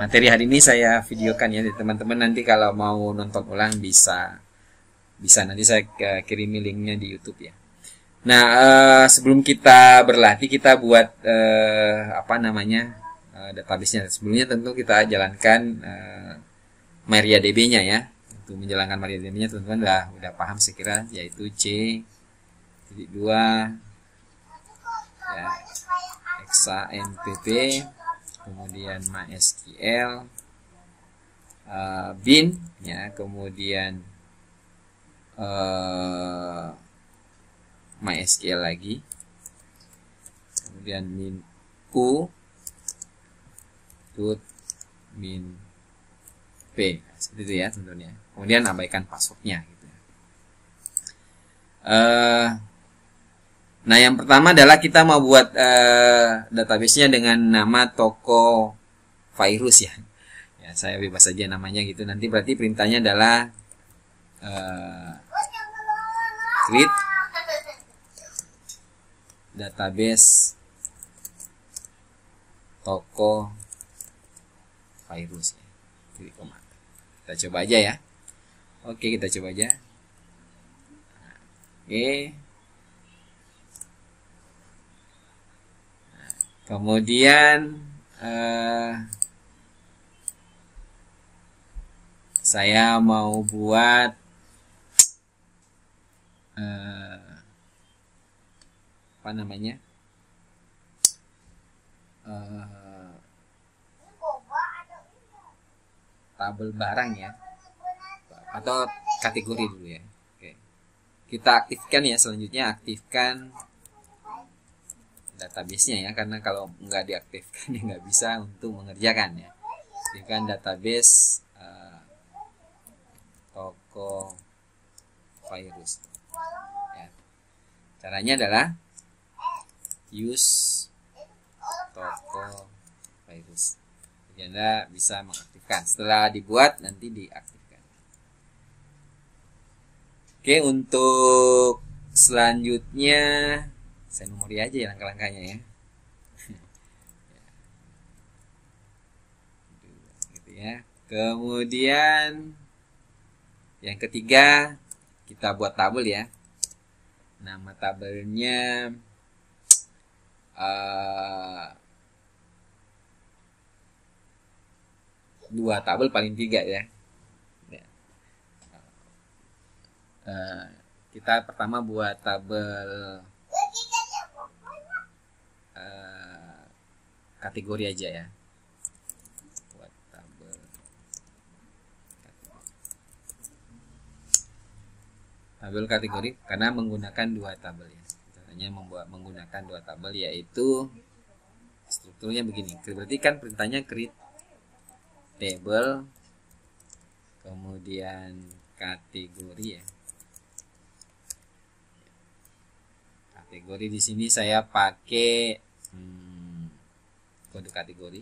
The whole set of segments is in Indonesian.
materi hari ini saya videokan ya. Teman-teman nanti kalau mau nonton ulang bisa nanti saya kirim linknya di YouTube ya. Nah, sebelum kita berlatih, kita buat database-nya. Sebelumnya tentu kita jalankan MariaDB-nya ya. Untuk menjalankan MariaDB-nya teman-teman udah paham sekira, yaitu C.2 ya, exampp, kemudian MySQL, bin ya, kemudian MySQL lagi, kemudian min u tut min p, seperti itu ya tentunya. Kemudian abaikan passwordnya gitu. Nah, yang pertama adalah kita mau buat database-nya dengan nama toko virus ya. Ya, saya bebas saja namanya gitu. Nanti berarti perintahnya adalah create database toko virus ya. Kita coba aja ya. Oke, kita coba aja. Oke. Kemudian saya mau buat tabel barang ya, atau kategori dulu ya. Oke. Kita aktifkan ya, selanjutnya aktifkan database-nya ya, karena kalau nggak diaktifkan ya nggak bisa untuk mengerjakan ya. Aktifkan database toko virus ya. Caranya adalah use toko virus. Jadi Anda bisa mengaktifkan. Setelah dibuat nanti diaktifkan. Oke, untuk selanjutnya saya nomori aja ya langkah-langkahnya ya. Gitu ya. Kemudian yang ketiga kita buat tabel ya. Nama tabelnya dua tabel paling tiga ya. Kita pertama buat tabel kategori aja ya. Buat tabel kategori karena menggunakan dua tabel ya. Caranya menggunakan dua tabel, yaitu strukturnya begini. Berarti kan perintahnya create table kemudian kategori ya. Kategori di sini saya pakai kode kategori.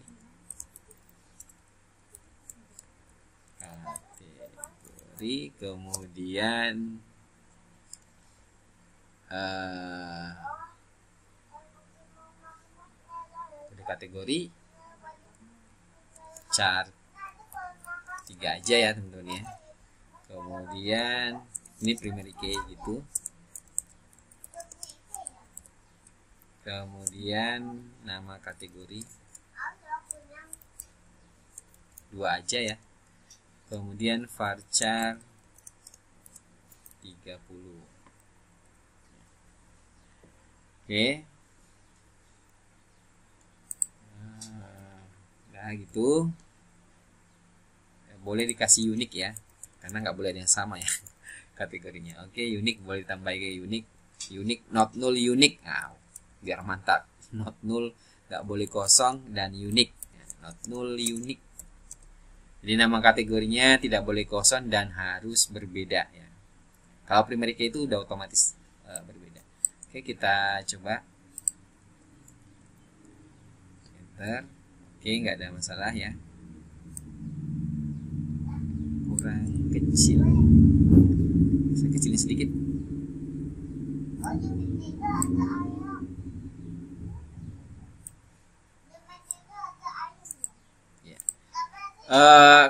Kemudian kode kategori chart 3 aja ya teman-teman ya. Kemudian ini primary key gitu. Kemudian nama kategori 2 aja ya. Kemudian varchar 30. Oke. Nah gitu. Boleh dikasih unik ya, karena nggak boleh ada yang sama ya kategorinya. Oke, unik boleh ditambah ke unik not null unik. Nah, biar mantap. Not null nggak boleh kosong, dan unik not null unik. Jadi nama kategorinya tidak boleh kosong dan harus berbeda ya. Kalau primary key itu udah otomatis berbeda. Oke, kita coba enter. Oke, nggak ada masalah ya. Kurang kecil, saya kecilin sedikit.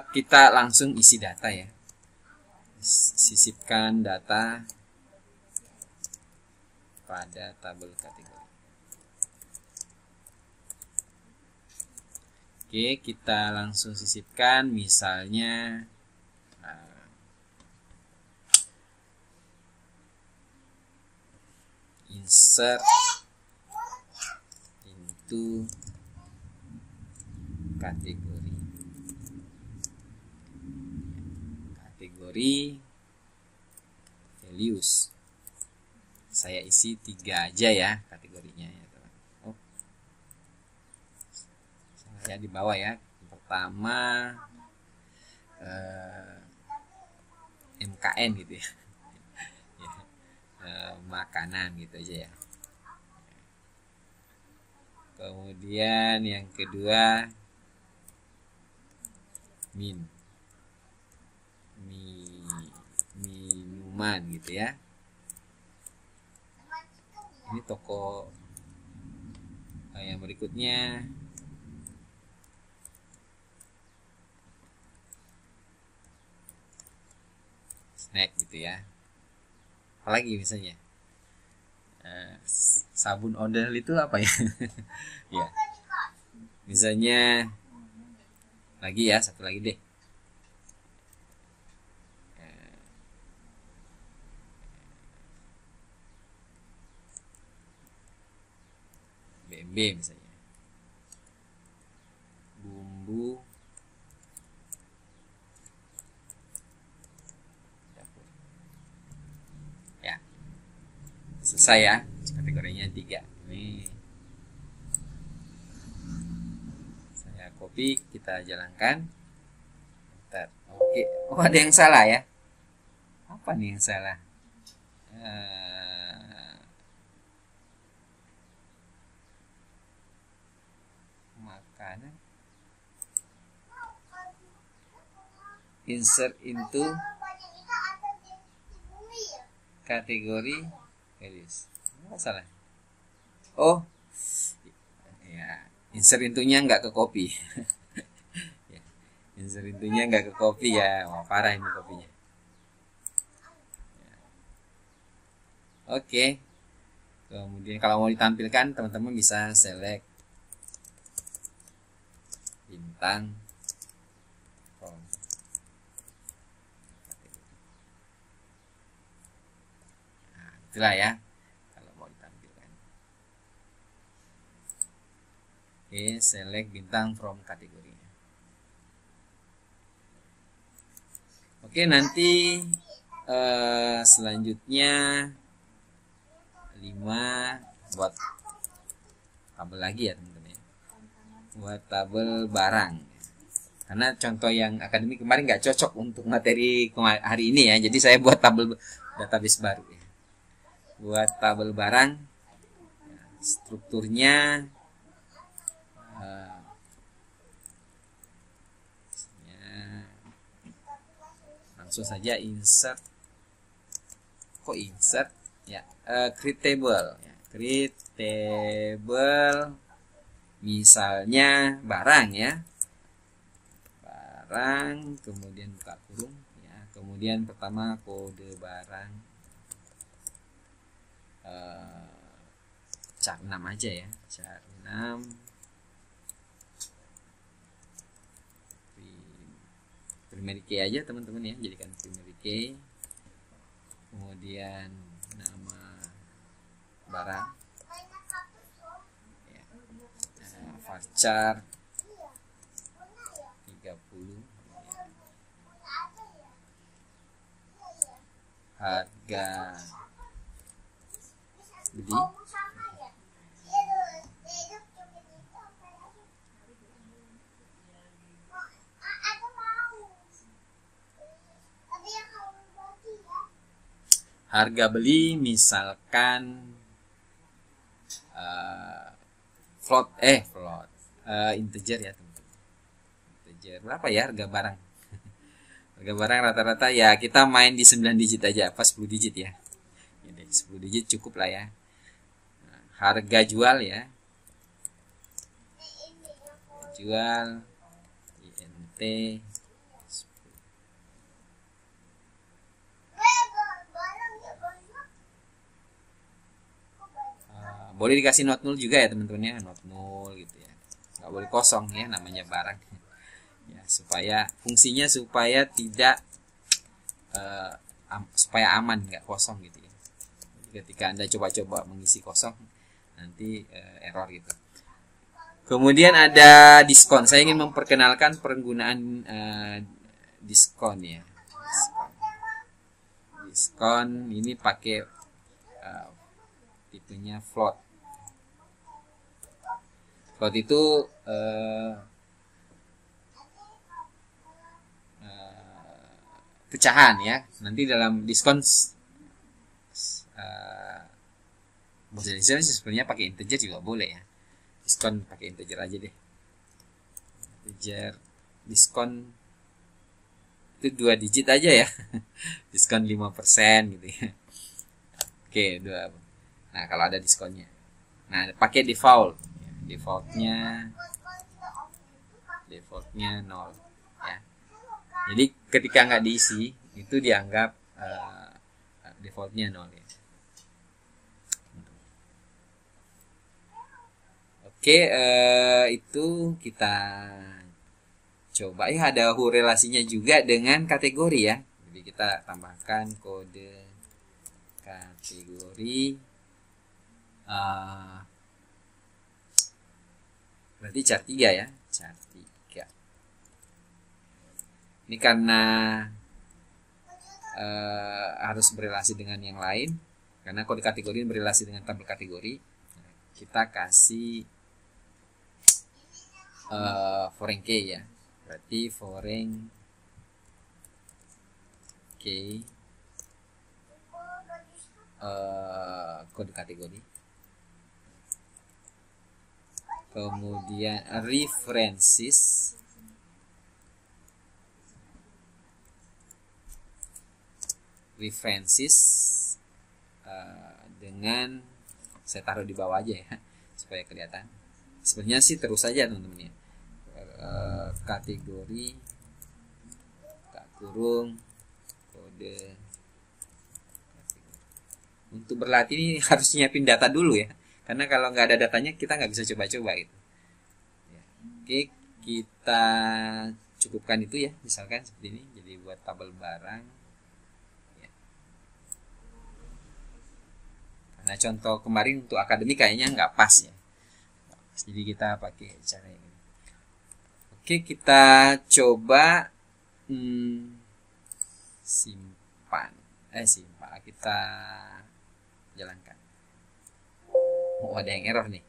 Kita langsung isi data ya. Sisipkan data pada tabel kategori. Oke, kita langsung sisipkan, misalnya insert into kategori. Kategori values. Saya isi 3 aja ya kategorinya ya, teman. Oh. Saya di bawah ya. Pertama MKN gitu ya. Makanan gitu aja ya. Kemudian yang kedua minuman gitu ya. Ini toko yang berikutnya snack gitu ya. Apalagi misalnya sabun odol itu apa ya? Ya. Misalnya lagi ya, satu lagi deh. BMB misalnya. Bumbu dapur. Ya. Selesai ya. Kategorinya 3. Ini saya copy, kita jalankan. Bentar. Oke. Oh, ada yang salah ya. Apa nih yang salah? Makanan. Insert into kategori values. Apa salah? Oh, ya. Insert intunya nggak ke copy. Ya. Insert intunya nggak ke copy ya. Wah, parah ini copynya. Ya. Oke. Kemudian kalau mau ditampilkan, teman-teman bisa select bintang from. Nah, itulah ya kalau mau ditampilkan. Oke, select bintang from kategori. Oke, nanti selanjutnya 5 buat tabel lagi ya teman-teman ya. Buat tabel barang. Karena contoh yang akademik kemarin nggak cocok untuk materi hari ini ya. Jadi saya buat tabel database baru ya. Buat tabel barang, strukturnya langsung saja insert. Kok insert? Ya, create table. Ya, create table. Misalnya barang ya. Barang, kemudian buka kurung ya. Kemudian pertama kode barang. Char 6 aja ya. Char 6. Primary key aja teman-teman ya, jadikan primary key. Kemudian nama barang ya. Varchar 30 harga beli harga beli misalkan float integer ya teman-teman. Integer berapa ya harga barang? Harga barang rata-rata ya kita main di 9 digit aja, pas 10 digit ya. Jadi 10 digit cukup lah ya. Nah, harga jual ya. Jual INT T. Boleh dikasih not null juga ya teman-teman ya, not null gitu ya, nggak boleh kosong ya, namanya barang ya, supaya fungsinya supaya tidak supaya aman, nggak kosong gitu ya. Jadi ketika Anda coba-coba mengisi kosong nanti error gitu. Kemudian ada diskon. Saya ingin memperkenalkan penggunaan diskon ya. Diskon ini pakai tipenya float. Float itu pecahan ya. Nanti dalam diskon bahasa Indonesia sebenarnya pakai integer juga boleh ya. Diskon pakai integer aja deh. Integer diskon itu 2 digit aja ya. Diskon 5% gitu ya. Oke, 2. Nah, kalau ada diskonnya. Nah, pakai default. Defaultnya 0 ya. Jadi ketika nggak diisi itu dianggap defaultnya 0 ya. Oke, itu kita coba ya, ada relasinya juga dengan kategori ya. Jadi kita tambahkan kode kategori, berarti char 3 ya, char 3. Ini karena harus berrelasi dengan yang lain, karena kode kategori berrelasi dengan tabel kategori, kita kasih foreign key ya, berarti foreign key kode kategori. Kemudian references dengan saya taruh di bawah aja ya supaya kelihatan. Sebenarnya sih terus saja teman-teman ya. Kategori kurung kode kategori. Untuk berlatih ini harus nyiapin data dulu ya, karena kalau nggak ada datanya kita nggak bisa coba-coba gitu ya. Oke, kita cukupkan itu ya, misalkan seperti ini. Jadi buat tabel barang ya. Karena contoh kemarin untuk akademik kayaknya nggak pas ya, jadi kita pakai cara ini. Oke, kita coba simpan kita jalankan. Oh, ada yang error nih.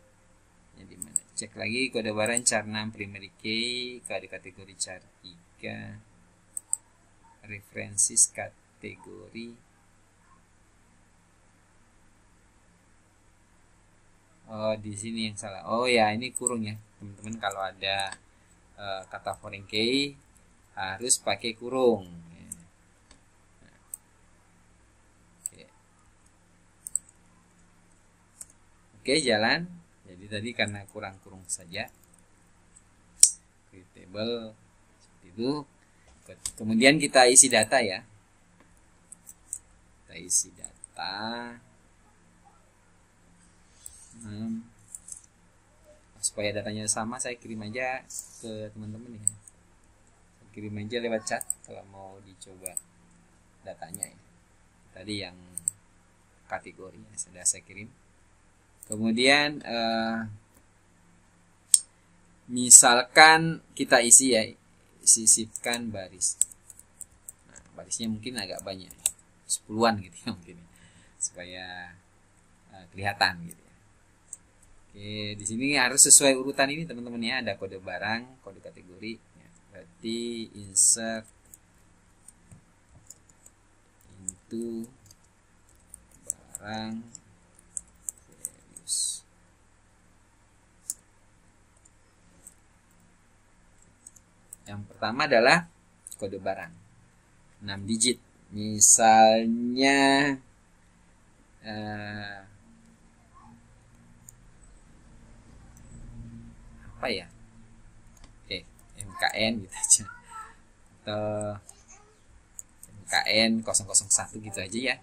Jadi mana? Cek lagi kode barang char 6 primary key, kode kategori char 3, references kategori. Oh, di sini yang salah. Oh ya, ini kurung ya teman-teman. Kalau ada kata foreign key harus pakai kurung. Oke, jalan. Jadi tadi karena kurang kurung saja. Create table seperti itu. Kemudian kita isi data ya. Kita isi data. Supaya datanya sama, saya kirim aja ke teman-teman ya. Saya kirim aja lewat chat kalau mau dicoba datanya ya. Tadi yang kategori ya, sudah saya kirim. Kemudian misalkan kita isi ya, sisipkan baris. Nah, barisnya mungkin agak banyak, 10-an gitu ya mungkin, supaya kelihatan gitu ya. Oke, di sini harus sesuai urutan ini teman-teman ya. Ada kode barang, kode kategori. Ya, berarti insert into barang. Yang pertama adalah kode barang 6 digit. Misalnya apa ya? Oke, MKN gitu aja. atau MKN 001 gitu aja ya.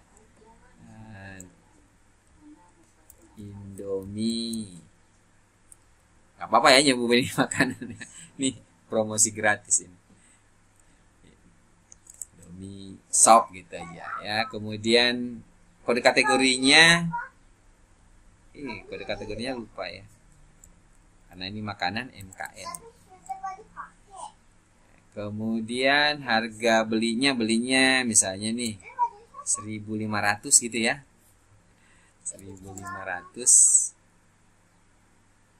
Indomie, nggak apa-apa ya nyobain ini makanan. Nih promosi gratis ini. Indomie shop gitu aja ya. Kemudian kode kategorinya, kode kategorinya lupa ya, karena ini makanan MKN. Kemudian harga belinya misalnya nih 1.500 gitu ya. 1.500.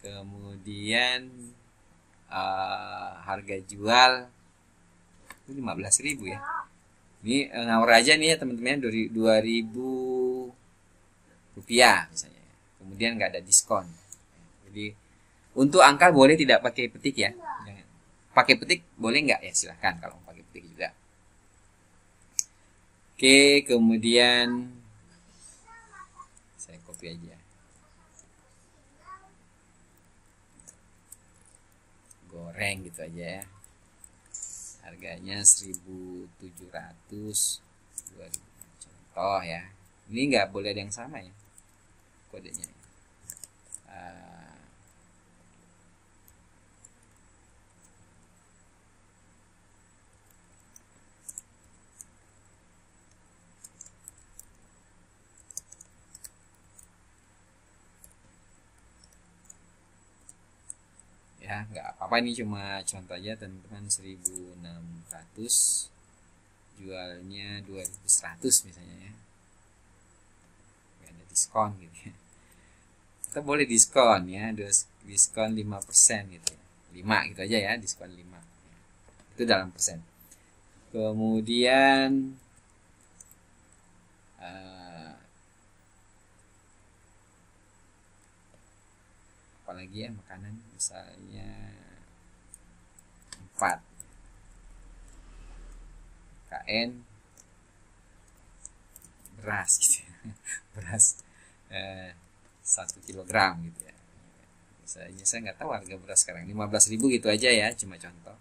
Kemudian harga jual 15.000 ya. Ini ngawur aja nih ya teman-teman, 2.000 rupiah misalnya. Kemudian nggak ada diskon. Jadi untuk angka boleh tidak pakai petik ya. Pakai petik boleh nggak ya, silahkan kalau pakai petik juga. Oke, kemudian saya copy aja. Goreng gitu aja ya. Harganya 1.700, 2.000 contoh ya. Ini nggak boleh ada yang sama ya kodenya. Ya nggak apa-apa, ini cuma contoh aja teman-teman. 1.600 jualnya 2.100 misalnya ya, nggak ada diskon gitu ya. Kita boleh diskon ya, diskon 5% gitu ya, 5 gitu aja ya, diskon 5 itu dalam persen. Kemudian apalagi ya makanan, misalnya 4 KN beras gitu ya. Beras 1 kilogram gitu ya. Misalnya saya nggak tahu harga beras sekarang 15.000 gitu aja ya, cuma contoh.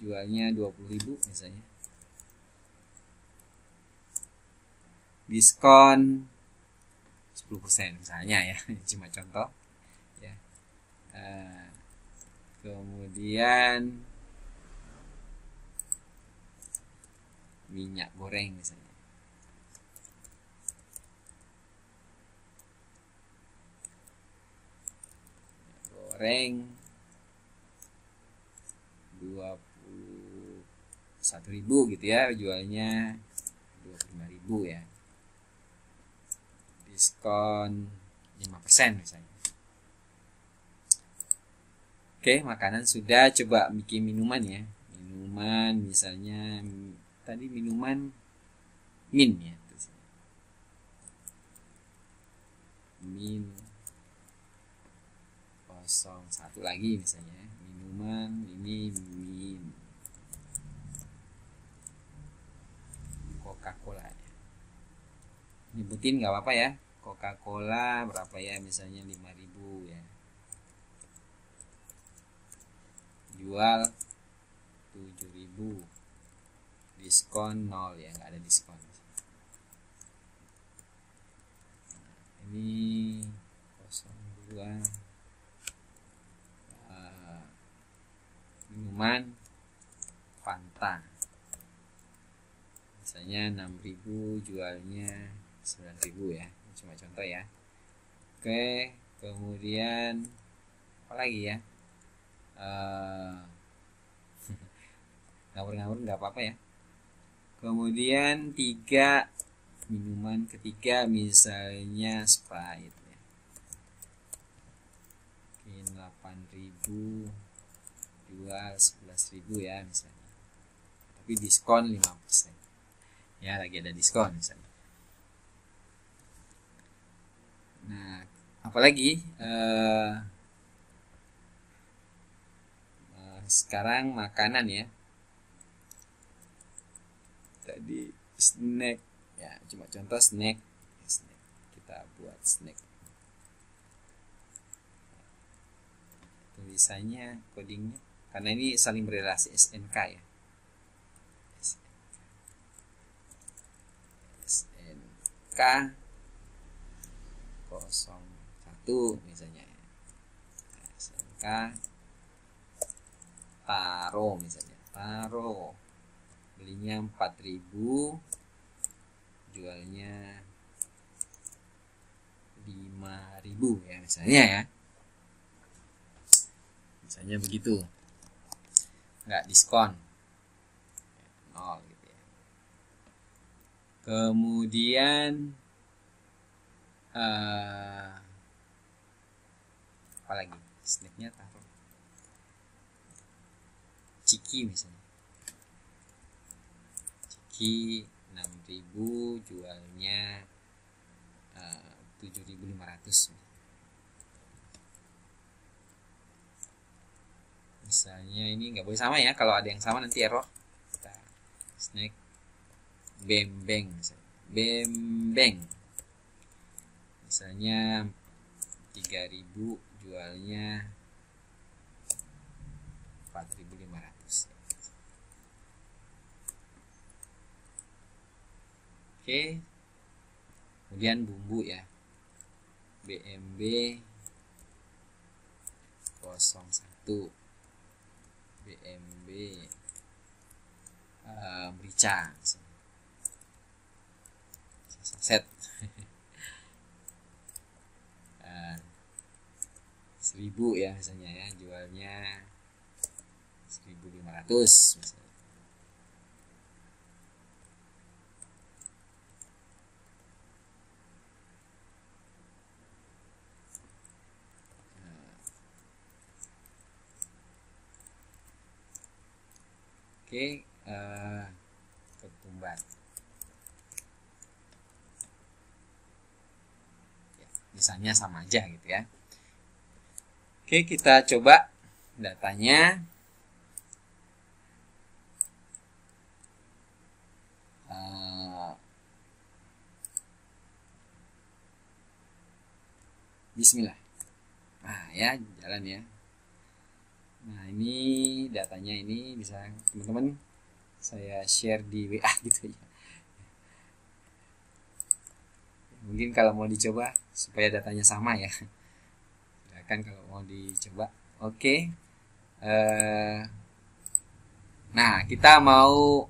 Jualnya 20.000 misalnya, diskon 10% misalnya ya, cuma contoh ya. Kemudian minyak goreng misalnya, goreng 21.000 gitu ya, jualnya 25.000 ya, diskon 5% misalnya. Oke, makanan sudah. Coba bikin minuman ya. Minuman misalnya tadi minuman min ya. Min 01 lagi misalnya. Minuman ini min Coca-Cola ya. Nyebutin nggak apa-apa ya. Coca-Cola berapa ya, misalnya 5.000 ya. Jual 7.000, diskon 0 ya, nggak ada diskon. Ini 02 minuman Fanta misalnya 6.000, jualnya 9.000 ya, cuma contoh ya. Oke, kemudian apa lagi ya, ngawur-ngawur nggak apa-apa ya. Kemudian minuman ketiga misalnya Sprite ya. Mungkin 8.000, jual 11.000 ya misalnya, tapi diskon 5% ya, lagi ada diskon misalnya. Nah, apalagi sekarang makanan ya, tadi snack ya, cuma contoh snack. Kita buat snack tulisannya codingnya karena ini saling berrelasi SNK ya. SNK 01 misalnya. SNK Taro misalnya. Taro belinya 4.000, jualnya 5.000 ya misalnya ya. Misalnya begitu. Nggak diskon. 0 gitu ya. Kemudian apa lagi? Snacknya taruh Ciki misalnya. Ciki 6.000, jualnya 7.500. Misalnya ini nggak boleh sama ya, kalau ada yang sama nanti error. Kita snack bembeng misalnya. Bembeng misalnya 3.000, jualnya 4.500. Oke. Kemudian bumbu ya. BMB 01, BMB merica saset 1.000 ya misalnya ya, jualnya 1.500 misalnya. Oke, ketumbar. Ya, misalnya sama aja gitu ya. Oke, kita coba datanya. Bismillah. Nah ya, jalan ya. Nah ini datanya, ini bisa teman-teman saya share di WA gitu ya. Mungkin kalau mau dicoba supaya datanya sama ya, silakan kalau mau dicoba. Oke. Nah kita mau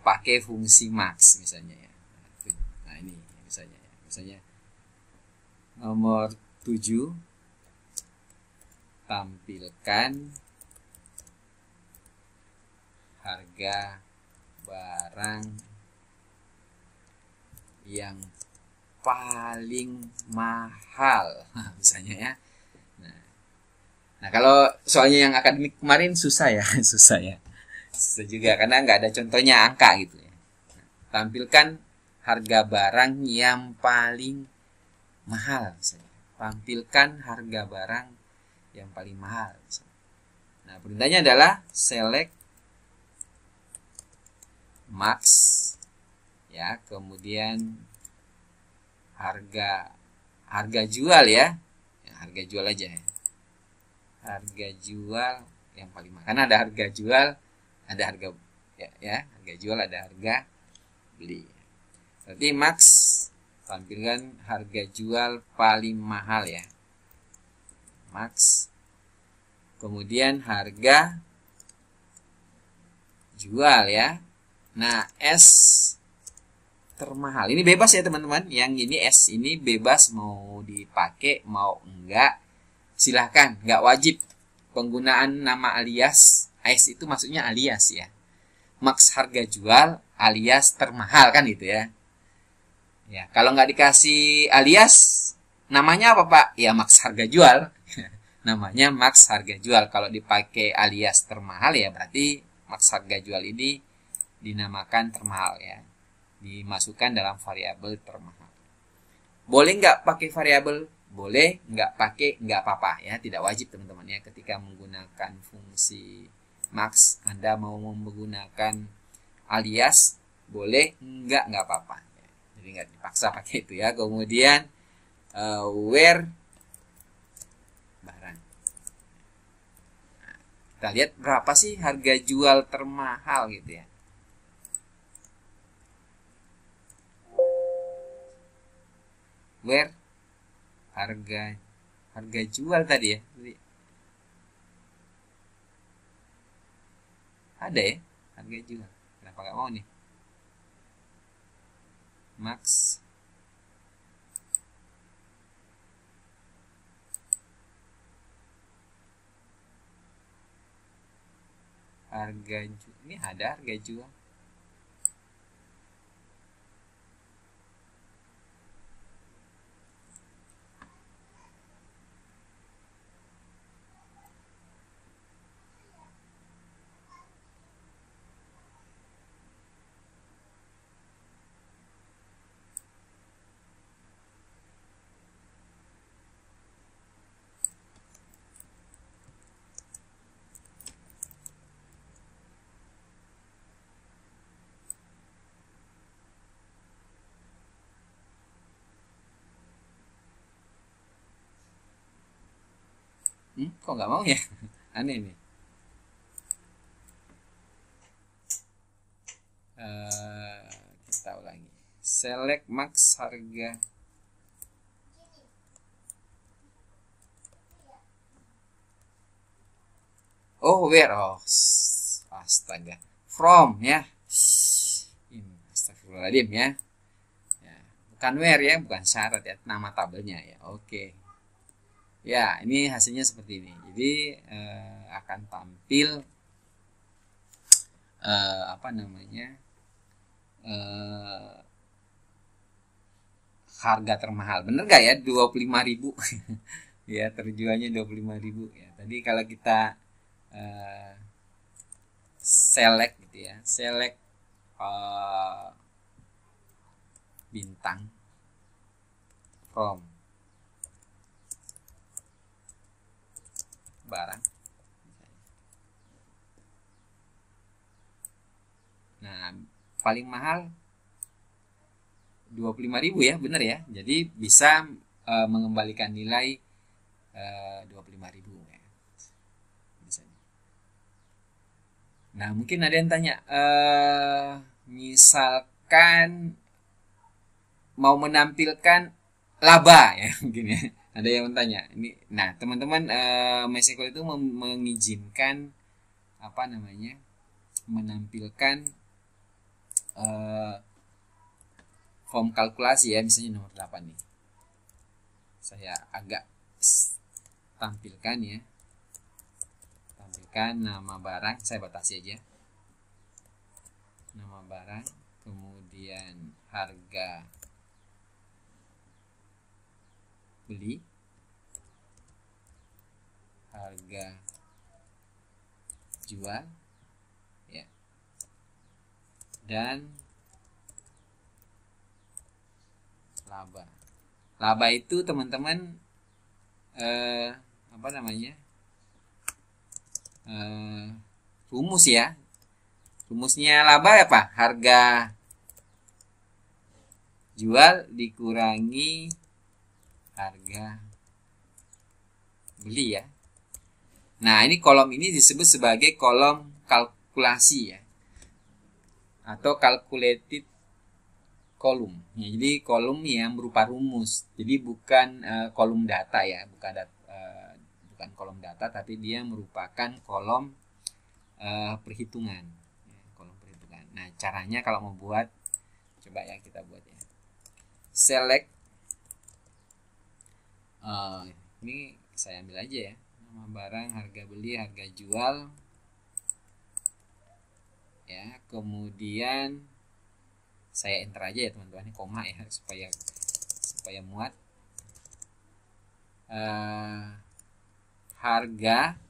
pakai fungsi max misalnya ya. Nah ini misalnya ya. Misalnya nomor 7, tampilkan harga barang yang paling mahal misalnya ya. Nah kalau soalnya yang akademik kemarin susah ya susah juga karena nggak ada contohnya angka gitu ya. Nah, tampilkan harga barang yang paling mahal misalnya. Tampilkan harga barang yang paling mahal misalnya. Nah perintahnya adalah select max ya, kemudian harga jual ya, harga jual aja ya, harga jual yang paling mahal. Karena ada harga jual, ada harga ya harga jual, ada harga beli. Berarti max, tampilkan harga jual paling mahal ya, max. Kemudian harga jual ya. Nah S termahal ini bebas ya teman-teman, yang ini S ini bebas mau dipakai mau enggak silahkan, nggak wajib penggunaan nama alias. S itu maksudnya alias ya, max harga jual alias termahal kan gitu ya. Ya kalau nggak dikasih alias namanya apa Pak? Ya max harga jual namanya max harga jual. Kalau dipakai alias termahal ya berarti max harga jual ini dinamakan termahal ya, dimasukkan dalam variabel termahal. Boleh nggak pakai variabel? Boleh, nggak pakai nggak apa-apa ya, tidak wajib teman-teman ya. Ketika menggunakan fungsi max, Anda mau menggunakan alias boleh, nggak apa-apa ya. Jadi nggak dipaksa pakai itu ya. Kemudian where barang kita lihat berapa sih harga jual termahal gitu ya. Where harga jual tadi ya. Ada ya harga jual. Kenapa nggak mau nih? Max harga jual. Ini ada harga jual. Kok nggak mau ya? Aneh nih. Kita ulangi. Select max harga. Oh, where? Oh, astaga. From ya. Ini astagfirullahaladzim ya. Bukan where ya, bukan syarat ya, nama tabelnya ya. Oke. Ya, ini hasilnya seperti ini. Jadi akan tampil apa namanya? Harga termahal. Bener gak ya? 25.000. Ya, terjualnya 25.000 ya. Tadi kalau kita select gitu ya. Select bintang from barang. Nah, paling mahal 25.000 ya, bener ya. Jadi bisa mengembalikan nilai 25.000 ya. Nah, mungkin ada yang tanya, misalkan mau menampilkan laba ya, mungkin ya. Ada yang bertanya. Ini, nah teman-teman, MySQL itu mengizinkan apa namanya, menampilkan form kalkulasi ya, misalnya nomor 8 nih. Saya agak tampilkan ya. Tampilkan nama barang, saya batasi aja. Nama barang, kemudian harga beli, harga jual ya, dan laba. Laba itu teman-teman apa namanya, rumus ya. Rumusnya laba apa? Harga jual dikurangi harga beli ya. Nah, ini kolom ini disebut sebagai kolom kalkulasi ya, atau calculated column ya. Jadi kolom yang berupa rumus. Jadi bukan kolom data ya, bukan kolom data, tapi dia merupakan kolom perhitungan ya, kolom perhitungan. Nah, caranya kalau mau buat, coba ya kita buat ya. Select ini saya ambil aja ya, nama barang, harga beli, harga jual ya, kemudian saya enter aja ya teman-teman, koma ya, supaya muat. Harga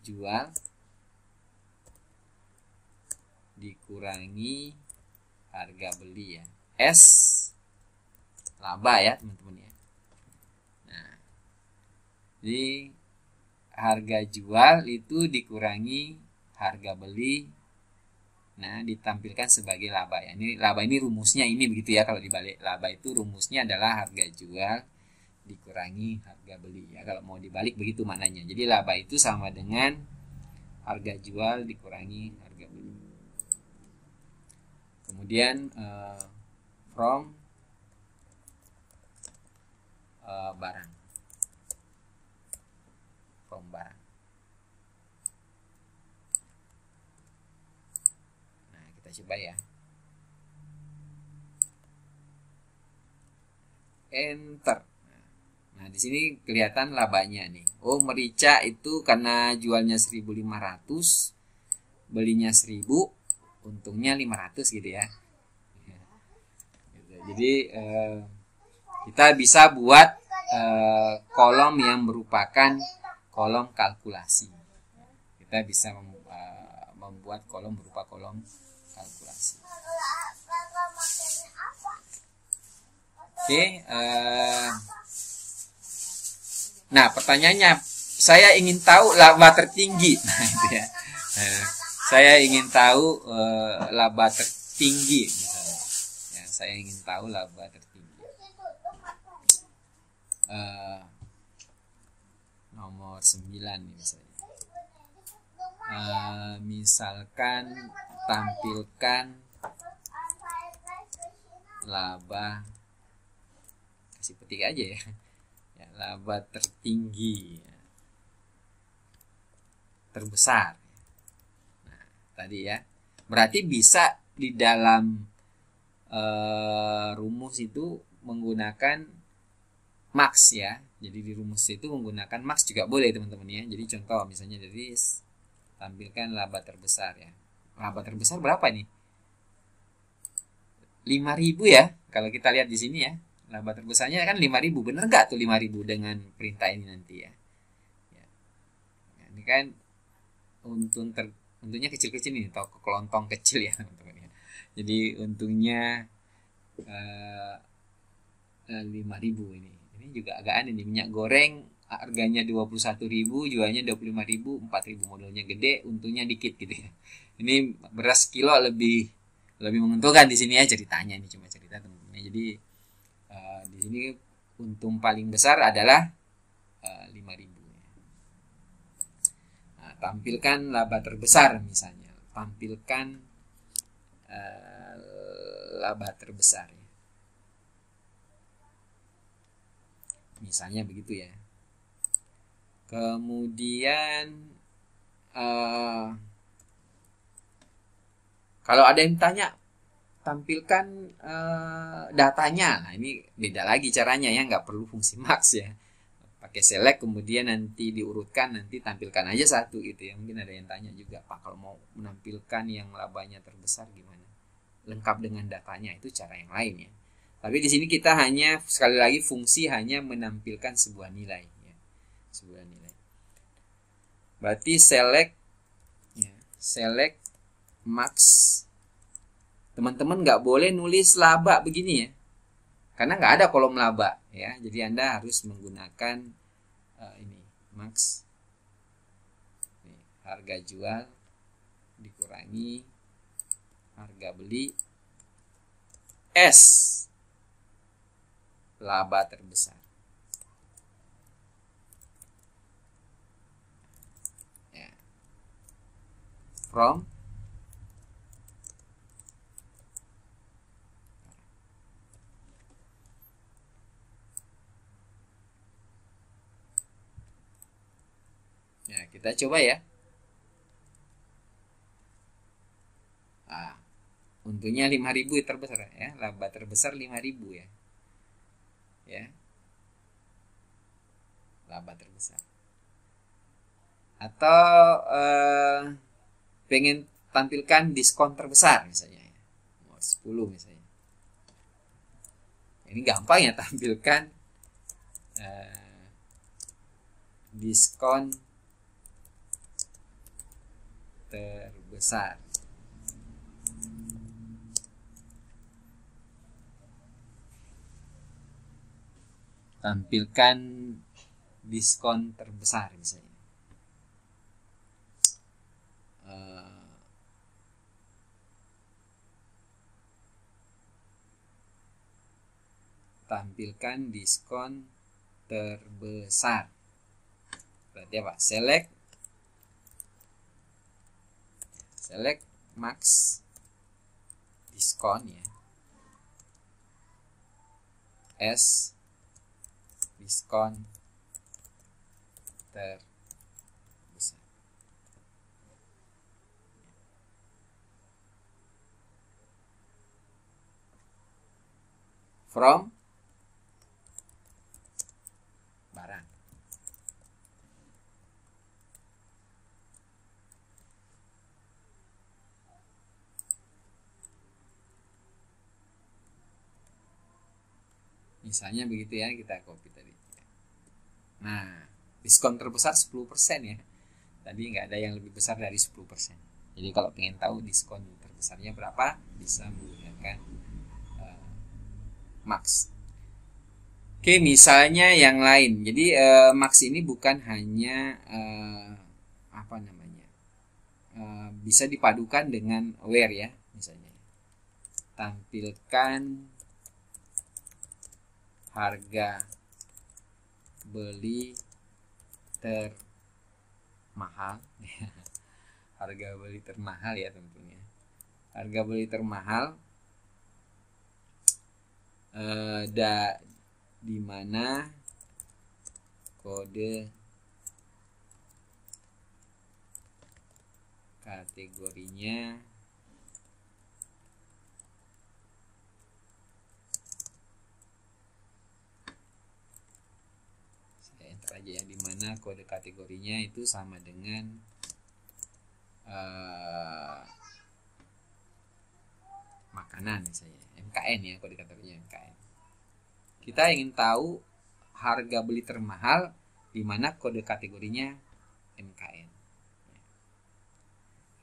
jual dikurangi harga beli ya, S laba ya teman-teman ya. Jadi harga jual itu dikurangi harga beli, nah ditampilkan sebagai laba ya. Ini laba, ini rumusnya ini begitu ya. Kalau dibalik, laba itu rumusnya adalah harga jual dikurangi harga beli ya. Kalau mau dibalik begitu maknanya. Jadi laba itu sama dengan harga jual dikurangi harga beli. Kemudian from barang, from barang. Nah, kita coba ya. Enter. Nah, di sini kelihatan labanya nih. Oh, merica itu karena jualnya 1.500, belinya 1.000, untungnya 500 gitu ya. Jadi kita bisa buat kolom yang merupakan kolom kalkulasi. Kita bisa membuat kolom berupa kolom kalkulasi. Oke. Nah, pertanyaannya, saya ingin tahu laba tertinggi. Nah, itu ya. Saya ingin tahu laba tertinggi misalnya. Ya, saya ingin tahu laba tertinggi. Nomor 9 nih misalnya. Misalkan tampilkan laba, kasih petik aja ya. Laba tertinggi, terbesar. Nah, tadi ya, berarti bisa di dalam rumus itu menggunakan max ya. Jadi di rumus itu menggunakan max juga boleh teman-teman ya. Jadi contoh misalnya dari tampilkan laba terbesar ya. Laba terbesar berapa nih? 5.000 ya. Kalau kita lihat di sini ya. Laba terbesarnya kan 5.000, bener nggak tuh 5.000 dengan perintah ini nanti ya? Ini kan untungnya kecil-kecil nih, atau kelontong kecil ya teman-teman ya. Jadi untungnya 5.000 ini. Ini juga agak aneh nih, minyak goreng harganya 21.000, jualnya 25.000, 4.000 modalnya gede, untungnya dikit gitu ya. Ini beras kilo lebih menguntungkan di sini ya ceritanya, ini cuma cerita teman-teman. Jadi di sini untung paling besar adalah 5.000. Nah, tampilkan laba terbesar misalnya. Tampilkan laba terbesar. Misalnya begitu ya. Kemudian kalau ada yang tanya, tampilkan datanya. Nah, ini beda lagi caranya ya, nggak perlu fungsi max ya. Pakai select kemudian nanti diurutkan, nanti tampilkan aja satu gitu ya. Mungkin ada yang tanya juga, Pak, kalau mau menampilkan yang labanya terbesar gimana? Lengkap dengan datanya, itu cara yang lain ya. Tapi di sini kita hanya sekali lagi fungsi hanya menampilkan sebuah nilai ya. Sebuah nilai. Berarti select ya, select max. Teman-teman nggak boleh nulis laba begini ya, karena nggak ada kolom laba ya. Jadi Anda harus menggunakan ini max. Nih, harga jual dikurangi harga beli S laba terbesar. Ya. From ya, kita coba ya. Nah, untungnya 5.000 terbesar ya, laba terbesar 5.000 ya. Ya. Laba terbesar. Atau pengen tampilkan diskon terbesar misalnya ya. 10 misalnya. Ini gampang ya, tampilkan diskon terbesar. Tampilkan diskon terbesar misalnya. Tampilkan diskon terbesar. Berarti apa? Select select max diskon ya, S diskon terbesar. From barang. Misalnya begitu ya, kita copy tadi. Nah, diskon terbesar 10% ya. Tadi nggak ada yang lebih besar dari 10%. Jadi kalau pengen tahu diskon terbesarnya berapa, bisa menggunakan max. Oke, misalnya yang lain. Jadi max ini bukan hanya apa namanya, bisa dipadukan dengan where ya, misalnya. Tampilkan harga beli termahal. Harga beli termahal ya tentunya. Harga beli termahal di mana kode kategorinya aja ya, dimana kode kategorinya itu sama dengan makanan misalnya, MKN ya, kode kategorinya MKN. Kita ingin tahu harga beli termahal dimana kode kategorinya MKN.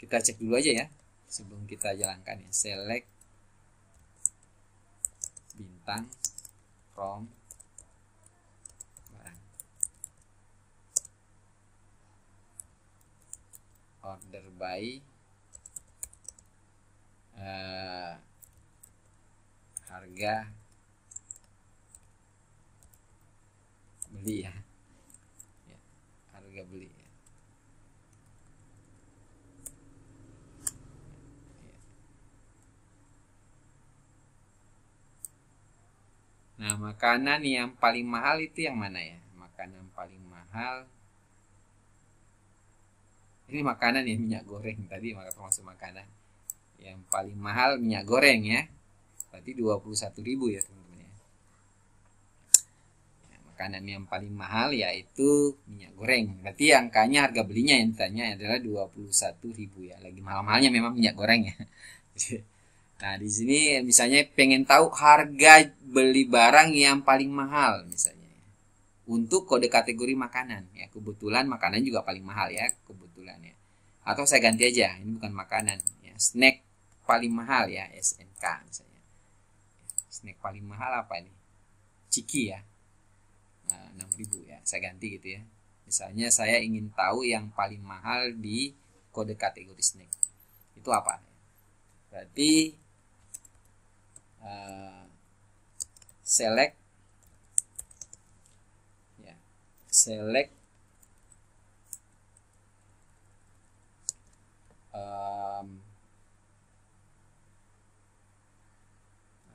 Kita cek dulu aja ya sebelum kita jalankan ya. Select bintang from order by harga beli ya, harga beli ya. Nah, makanan yang paling mahal itu yang mana ya? Makanan paling mahal ini makanan ya, minyak goreng tadi, maka termasuk makanan. Yang paling mahal minyak goreng ya. Berarti 21.000 ya teman-teman ya. Nah, makanan yang paling mahal yaitu minyak goreng. Berarti angkanya, harga belinya yang ditanya adalah 21.000 ya. Lagi mahal-mahalnya memang minyak goreng ya. Nah, di sini misalnya pengen tahu harga beli barang yang paling mahal misalnya. Untuk kode kategori makanan ya, kebetulan makanan juga paling mahal ya, kebetulan ya. Atau saya ganti aja, ini bukan makanan ya, snack paling mahal ya, SNK misalnya. Snack paling mahal apa ini? Ciki ya, 6.000 ya, saya ganti gitu ya. Misalnya saya ingin tahu yang paling mahal di kode kategori snack itu apa? Berarti select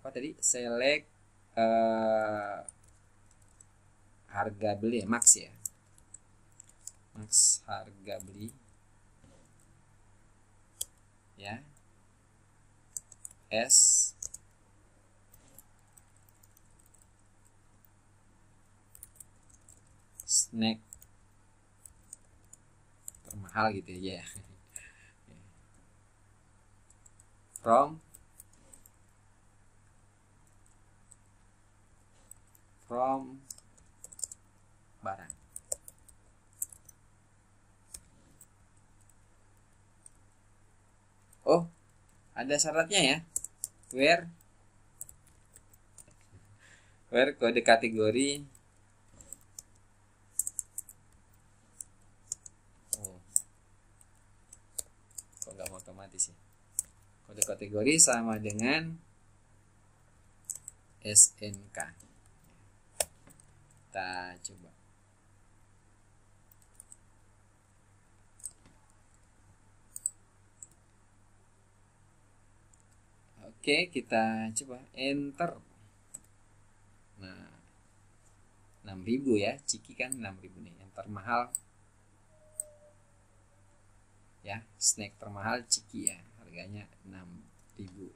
apa tadi, select harga beli max ya, max harga beli ya, S snack termahal gitu ya. From barang. Oh, ada syaratnya ya. Where kode kategori kok nggak mau otomatis ya. Kode kategori sama dengan SNK. Kita coba. Oke, kita coba enter. Nah, 6.000 ya, Ciki kan 6.000 nih, yang termahal ya, snack termahal Ciki ya, harganya 6.000.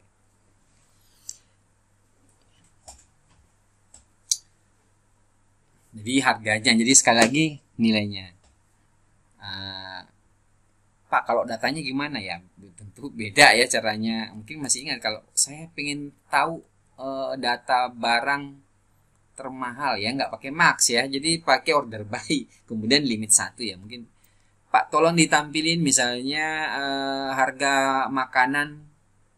Jadi harganya, jadi sekali lagi nilainya. Pak, kalau datanya gimana ya? Tentu beda ya caranya. Mungkin masih ingat kalau saya pengen tahu data barang termahal ya, nggak pakai max ya, jadi pakai order by, kemudian limit 1 ya. Mungkin Pak tolong ditampilin misalnya harga makanan,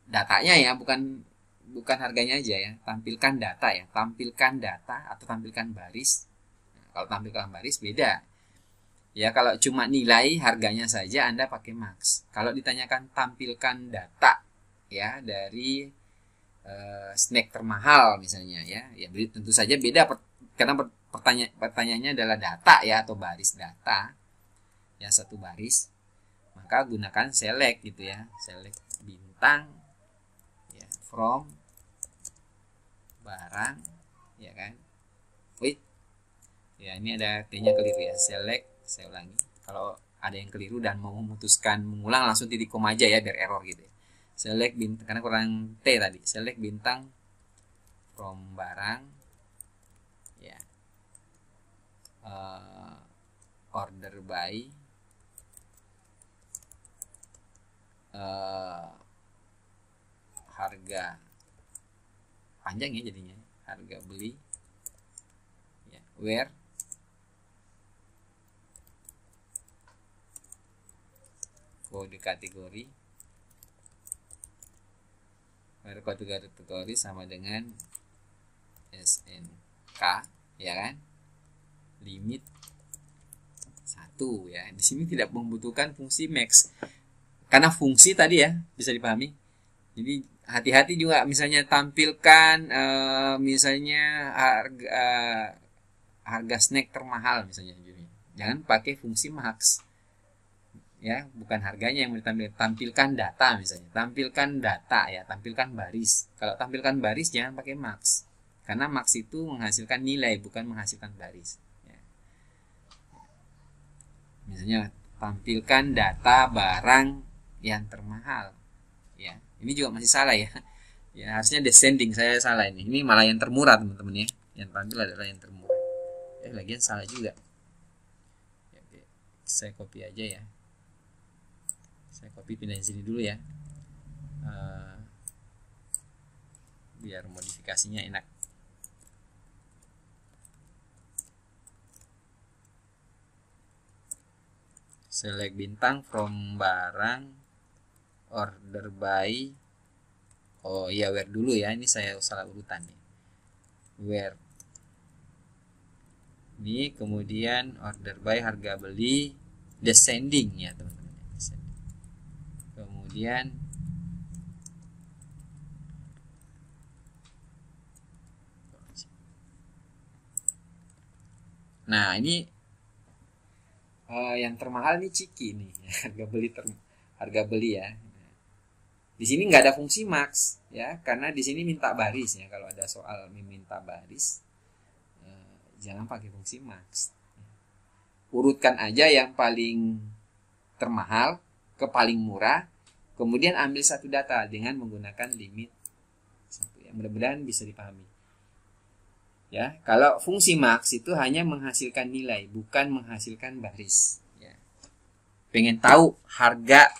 datanya ya, bukan bukan harganya aja ya, tampilkan data ya, tampilkan data atau tampilkan baris. Nah, kalau tampilkan baris beda ya, kalau cuma nilai harganya saja Anda pakai max. Kalau ditanyakan tampilkan data ya dari snack termahal misalnya ya, ya tentu saja beda karena pertanyaannya adalah data ya, atau baris data ya, satu baris, maka gunakan select gitu ya, select bintang ya, from barang ya kan. Wait ya, ini ada T-nya keliru ya, select, saya ulangi kalau ada yang keliru dan mau memutuskan mengulang, langsung titik koma aja ya biar error gitu ya. Select bintang, karena kurang T tadi, select bintang from barang ya, order by harga, panjang ya jadinya, harga beli ya, where kode kategori, where kode kategori sama dengan SNK ya kan, limit 1 ya. Di sini tidak membutuhkan fungsi max karena fungsi tadi ya, bisa dipahami. Jadi hati-hati juga misalnya tampilkan misalnya harga snack termahal misalnya, jangan pakai fungsi max ya, bukan harganya yang ditampilkan, tampilkan data misalnya, tampilkan data ya, tampilkan baris. Kalau tampilkan baris jangan pakai max, karena max itu menghasilkan nilai, bukan menghasilkan baris ya. Misalnya tampilkan data barang yang termahal ya, ini juga masih salah ya. Ya harusnya descending, saya salah ini malah yang termurah teman-teman ya, yang tampil adalah yang termurah. Lagian salah juga ya, oke. Saya copy aja ya, saya copy pindahin sini dulu ya, biar modifikasinya enak. Select bintang from barang, order by, oh iya where dulu ya, ini saya salah urutan nih, where ini, kemudian order by harga beli, descending ya teman-teman, kemudian nah ini yang termahal nih Ciki nih, harga beli ya. Di sini nggak ada fungsi max ya, karena di sini minta baris ya. Kalau ada soal meminta baris, jangan pakai fungsi max. Urutkan aja yang paling termahal ke paling murah, kemudian ambil satu data dengan menggunakan limit 1 ya. Mudah-mudahan bisa dipahami. Ya, kalau fungsi max itu hanya menghasilkan nilai, bukan menghasilkan baris. Ya. Pengen tahu harga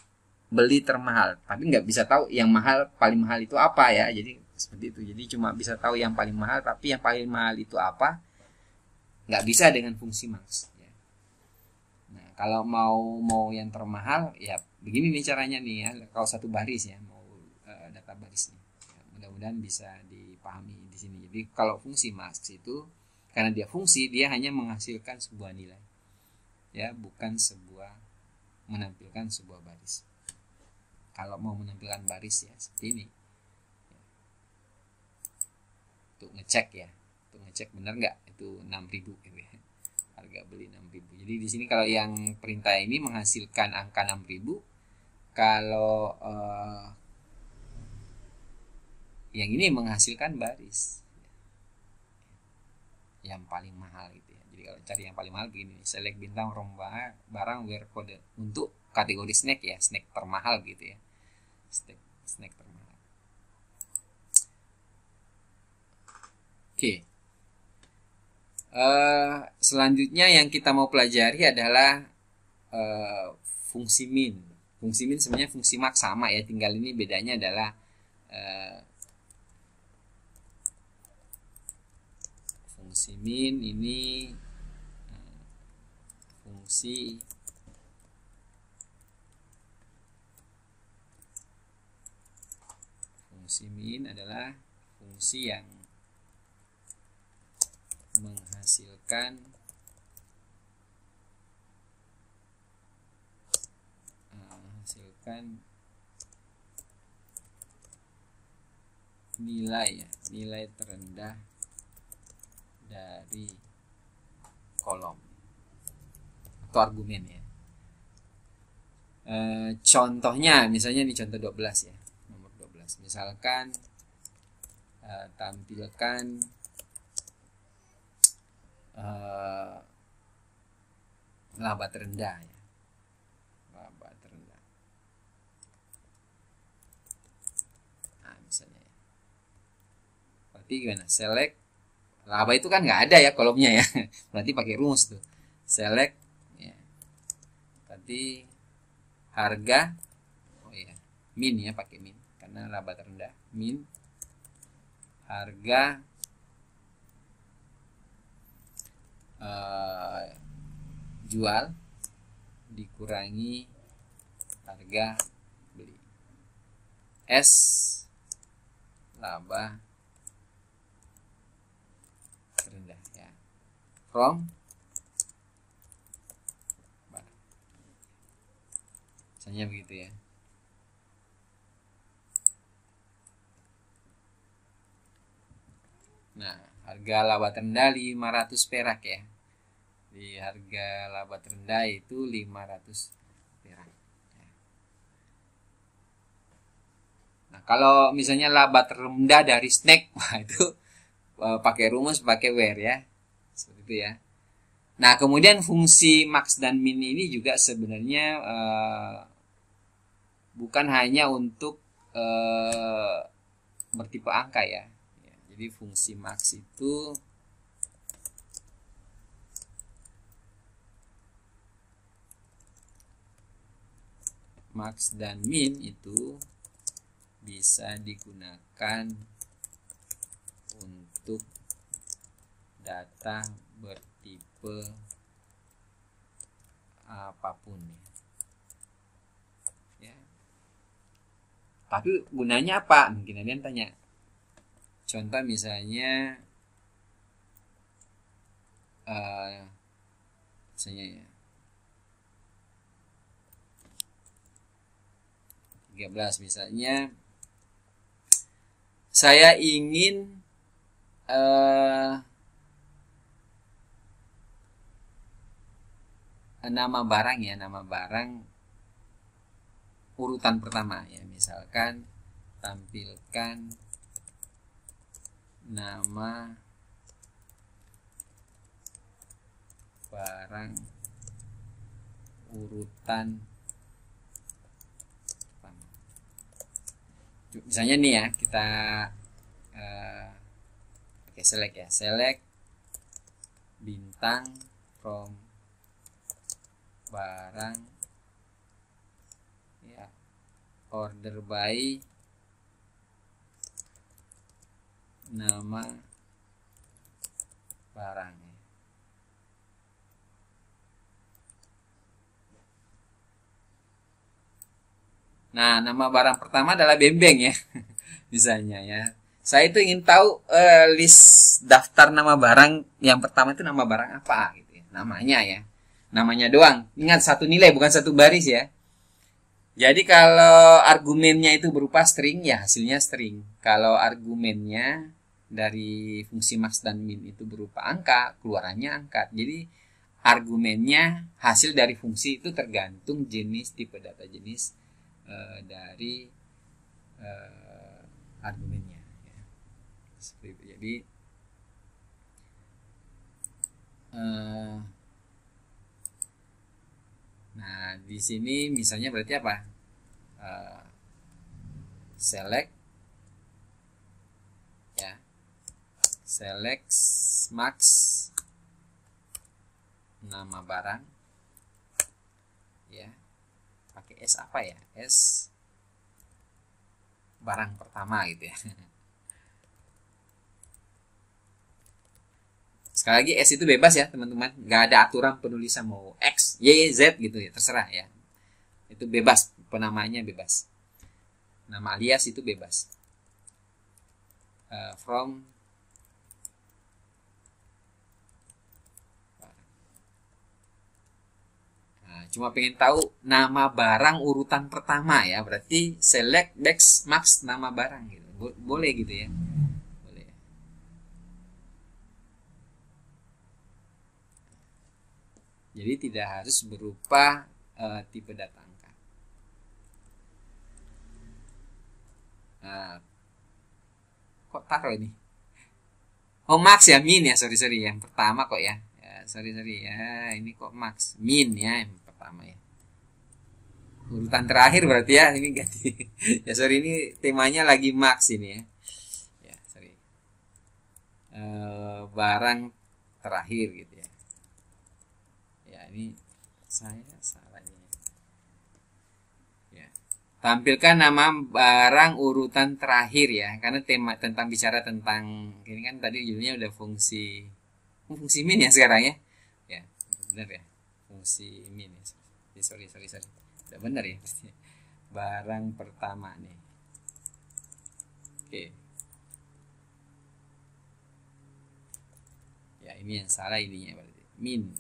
beli termahal, tapi nggak bisa tahu yang mahal, paling mahal itu apa ya. Jadi seperti itu. Jadi cuma bisa tahu yang paling mahal, tapi yang paling mahal itu apa, nggak bisa dengan fungsi max. Ya. Nah, kalau mau yang termahal, ya begini nih caranya nih ya. Kalau satu baris ya, mau data barisnya. Ya, mudah-mudahan bisa dipahami di sini. Jadi kalau fungsi max itu karena dia fungsi, dia hanya menghasilkan sebuah nilai. Ya, bukan menampilkan sebuah baris. Kalau mau menampilkan baris ya seperti ini. Ya. Untuk ngecek ya. Untuk ngecek benar nggak itu 6.000 gitu ya. Harga beli 6.000. Jadi di sini kalau yang perintah ini menghasilkan angka 6.000, kalau yang ini menghasilkan baris yang paling mahal gitu ya. Jadi kalau cari yang paling mahal gini, select bintang from barang where kode untuk kategori snack ya, snack termahal gitu ya, snack termahal. Oke. Selanjutnya yang kita mau pelajari adalah fungsi min. Fungsi min sebenarnya fungsi max sama ya, tinggal ini bedanya adalah fungsi min ini fungsi min adalah fungsi yang menghasilkan nilai ya, nilai terendah dari kolom atau argumen ya. Contohnya misalnya di contoh 12 ya, nomor 12 misalkan tampilkan laba terendah ya, laba terendah. Nah misalnya ya. Berarti gimana, select laba itu kan nggak ada ya kolomnya ya, berarti pakai rumus tuh, select ya. Berarti harga, oh ya min ya, pakai min karena laba terendah, min harga jual dikurangi harga beli, S laba terendah ya, from barang. Misalnya begitu ya. Nah, harga laba terendah 500 perak ya. Di harga laba terendah itu 500 perak. Nah, kalau misalnya laba terendah dari snack, wah itu pakai rumus, pakai where ya. Seperti itu ya. Nah, kemudian fungsi max dan min ini juga sebenarnya bukan hanya untuk bertipe angka ya. Jadi fungsi max itu max dan min itu bisa digunakan untuk data bertipe apapun ya. Tapi gunanya apa? Mungkin kalian tanya. Contoh misalnya misalnya ya 13 misalnya saya ingin nama barang ya, nama barang urutan pertama ya, misalkan tampilkan nama barang urutan pertama. Misalnya nih ya, kita pakai select ya, select bintang from barang ya, order by nama barang. Nah, nama barang pertama adalah bembeng ya. Misalnya ya. Saya itu ingin tahu list daftar nama barang yang pertama itu nama barang apa gitu ya. Namanya ya. Namanya doang. Ingat satu nilai bukan satu baris ya. Jadi kalau argumennya itu berupa string ya hasilnya string. Kalau argumennya dari fungsi max dan min itu berupa angka, keluarannya angka. Jadi argumennya hasil dari fungsi itu tergantung jenis tipe data jenis dari argumennya seperti itu. Jadi nah di sini misalnya berarti apa? Select ya, select max nama barang ya, pakai S apa ya, S barang pertama gitu ya. Sekali lagi S itu bebas ya teman-teman, nggak ada aturan penulisan mau X, Y, Z gitu ya, terserah ya. Itu bebas, penamanya bebas. Nama alias itu bebas. From cuma pengen tahu nama barang urutan pertama ya, berarti select max nama barang gitu. Boleh gitu ya. Boleh. Jadi tidak harus berupa tipe data angka. Kok taruh ini? Oh max ya, min ya, sorry yang pertama kok ya. Sorry ya, ini kok max, min ya yang pertama ya. Urutan terakhir berarti ya, ini ganti. Ya sorry, ini temanya lagi max ini ya. Ya sorry. Barang terakhir gitu ya. Ya ini saya salah ini. Ya. Tampilkan nama barang urutan terakhir ya, karena tema tentang bicara tentang ini kan tadi judulnya udah fungsi min ya sekarang ya. Ya benar ya, fungsi min ya. Sorry udah benar ya pasti. Barang pertama nih. Oke. Ya ini yang salah ininya berarti min.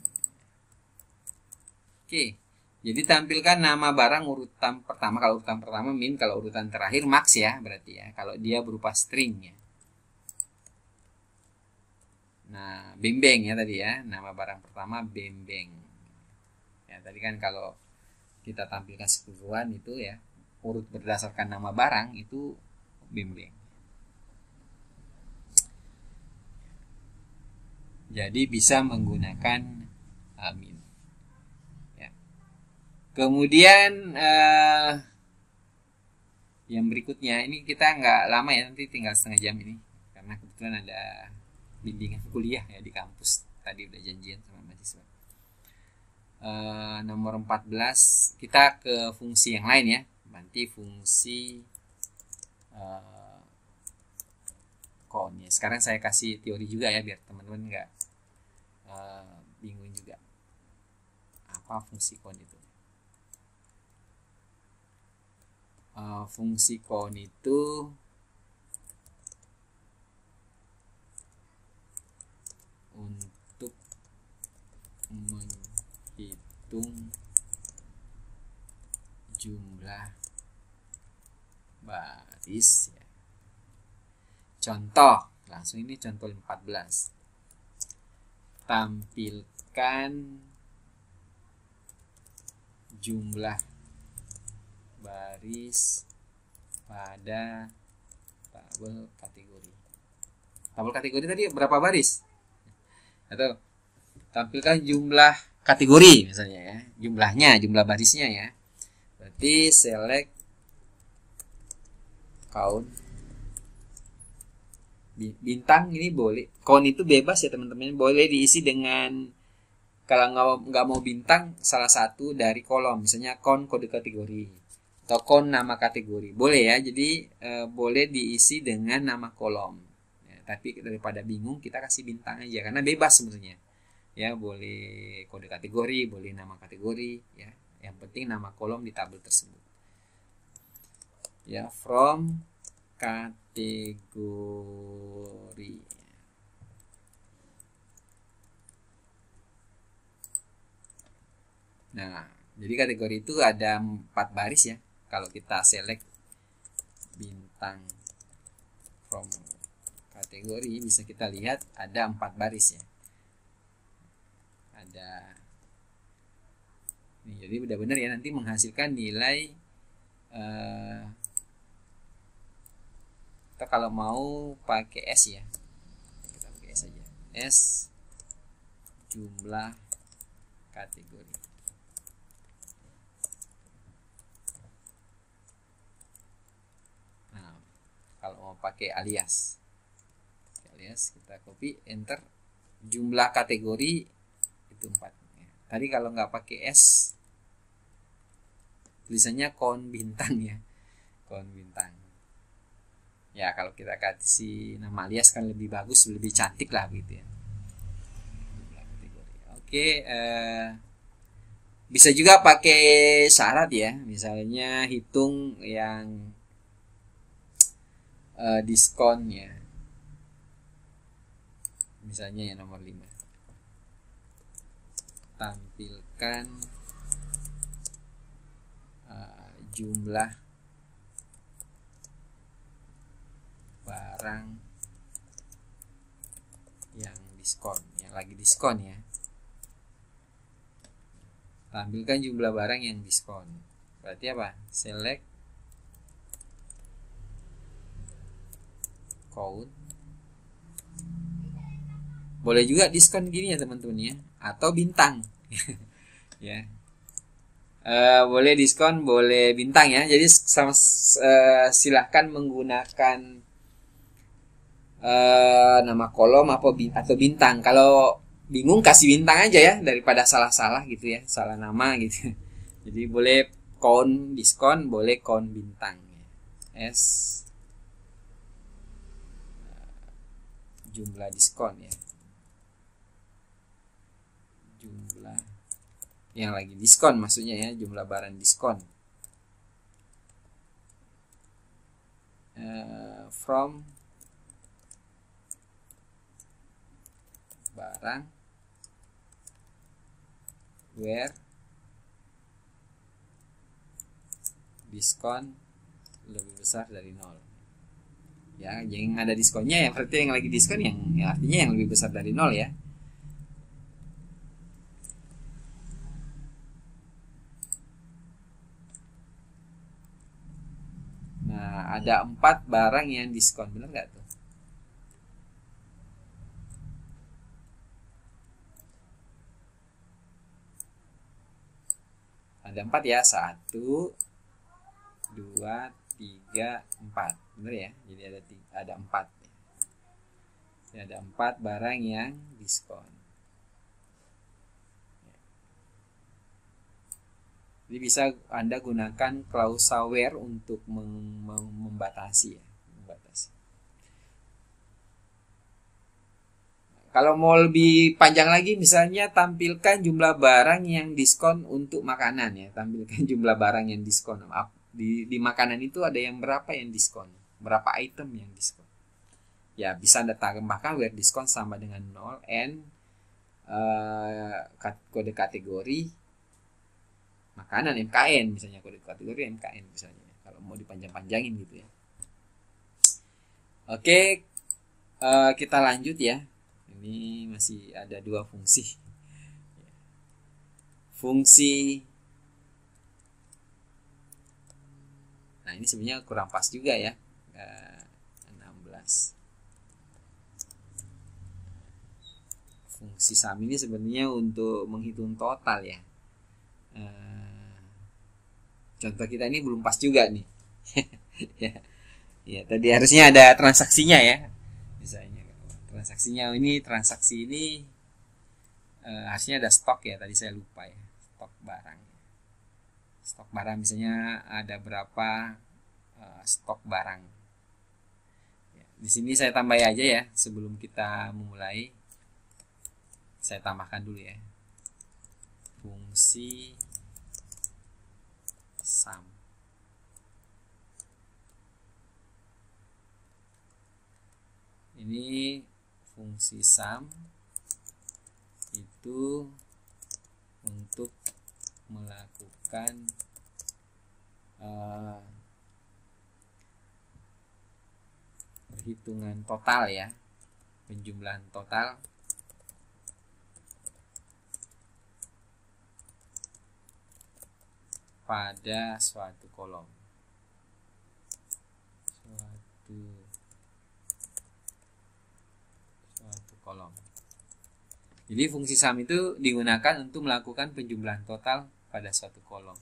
Oke. Jadi tampilkan nama barang urutan pertama. Kalau urutan pertama min, kalau urutan terakhir max ya berarti ya. Kalau dia berupa string ya. Nah, bembeng ya tadi ya. Nama barang pertama bembeng. Ya, tadi kan kalau kita tampilkan keseluruhan itu ya, urut berdasarkan nama barang itu bembeng. Jadi bisa menggunakan min. Ya. Kemudian yang berikutnya ini kita nggak lama ya, nanti tinggal setengah jam ini karena kebetulan ada bimbingan kuliah ya di kampus, tadi udah janjian sama mahasiswa. Nomor 14 kita ke fungsi yang lain ya, nanti fungsi count ya. Sekarang saya kasih teori juga ya biar teman-teman nggak bingung juga apa fungsi count itu. Fungsi count itu untuk menghitung jumlah baris ya. Contoh, langsung ini contoh 14. Tampilkan jumlah baris pada tabel kategori. Tabel kategori tadi berapa baris? Atau tampilkan jumlah kategori misalnya ya, jumlah barisnya ya. Berarti select count bintang, ini boleh. Count itu bebas ya teman-teman, boleh diisi dengan, kalau nggak mau bintang, salah satu dari kolom, misalnya count kode kategori atau count nama kategori, boleh ya. Jadi boleh diisi dengan nama kolom ya, tapi daripada bingung kita kasih bintang aja karena bebas sebenarnya ya. Boleh kode kategori, boleh nama kategori ya, yang penting nama kolom di tabel tersebut ya. From kategori. Nah, jadi kategori itu ada 4 baris ya. Kalau kita select bintang from kategori, bisa kita lihat ada 4 baris ya. Ada ini, jadi udah benar ya, nanti menghasilkan nilai Kita kalau mau pakai S ya, kita pakai S aja. S jumlah kategori. Nah, kalau mau pakai alias kita copy enter, jumlah kategori itu 4. Tadi kalau nggak pakai S tulisannya kon bintang ya, kon bintang ya. Kalau kita kasih nama alias kan lebih bagus, lebih cantik lah gitu ya. Oke, bisa juga pakai syarat ya, misalnya hitung yang diskonnya, misalnya yang nomor 5, tampilkan jumlah barang yang diskon, yang lagi diskon ya. Tampilkan jumlah barang yang diskon. Berarti apa? Select count. Boleh juga diskon gini ya teman-teman ya, atau bintang ya. Boleh diskon, boleh bintang ya. Jadi silahkan menggunakan nama kolom atau bintang. Kalau bingung kasih bintang aja ya, daripada salah-salah gitu ya, salah nama gitu. Jadi boleh count diskon, boleh count bintang. S jumlah diskon ya, jumlah yang lagi diskon maksudnya ya, jumlah barang diskon. From barang where diskon lebih besar dari 0 ya. Yang ada diskonnya ya, berarti yang lagi diskon yang artinya yang lebih besar dari 0 ya. Nah, ada 4 barang yang diskon, benar nggak tuh? Ada 4 ya, 1, 2, 3, 4, benar ya? Jadi ada 4. Jadi ada 4 barang yang diskon. Jadi bisa Anda gunakan klausa where untuk membatasi ya, membatasi. Kalau mau lebih panjang lagi, misalnya tampilkan jumlah barang yang diskon untuk makanan ya. Tampilkan jumlah barang yang diskon. Di makanan itu ada yang berapa yang diskon, berapa item yang diskon. Ya bisa Anda tambahkan where diskon sama dengan 0 and kode kategori makanan MKN, misalnya kode kategori MKN misalnya, kalau mau dipanjang-panjangin gitu ya. Oke, kita lanjut ya. Ini masih ada 2 fungsi. Fungsi, nah ini sebenarnya kurang pas juga ya, 16. Fungsi sum ini sebenarnya untuk menghitung total ya. Contoh kita ini belum pas juga nih. ya, tadi harusnya ada transaksinya ya. Misalnya transaksinya ini, transaksi ini harusnya ada stok ya. Tadi saya lupa ya, stok barang. Stok barang misalnya ada berapa stok barang. Ya, di sini saya tambah aja ya sebelum kita memulai. Saya tambahkan dulu ya. Fungsi sum. Ini fungsi sum itu untuk melakukan perhitungan total ya, penjumlahan total pada suatu kolom, suatu kolom. Jadi fungsi sum itu digunakan untuk melakukan penjumlahan total pada suatu kolom.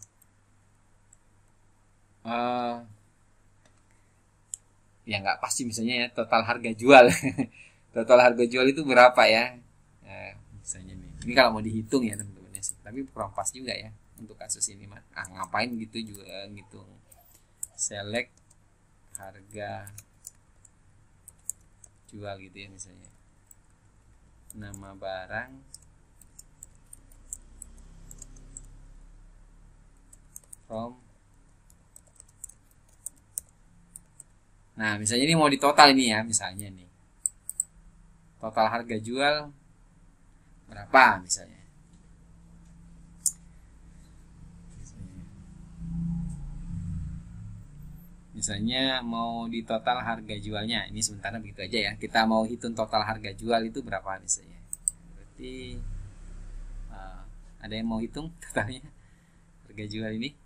Ya nggak pasti misalnya ya total harga jual. Total harga jual itu berapa ya? Misalnya nih. Ini kalau mau dihitung ya teman-teman ya. Tapi kurang pas juga ya untuk kasus ini mah. Ngapain gitu juga ngitung. Select harga jual gitu ya misalnya. Nama barang from. Nah, misalnya ini mau ditotal ini ya, misalnya nih. Total harga jual berapa misalnya. Misalnya mau di total harga jualnya. Ini sementara begitu aja ya. Kita mau hitung total harga jual itu berapa misalnya. Berarti ada yang mau hitung totalnya harga jual ini?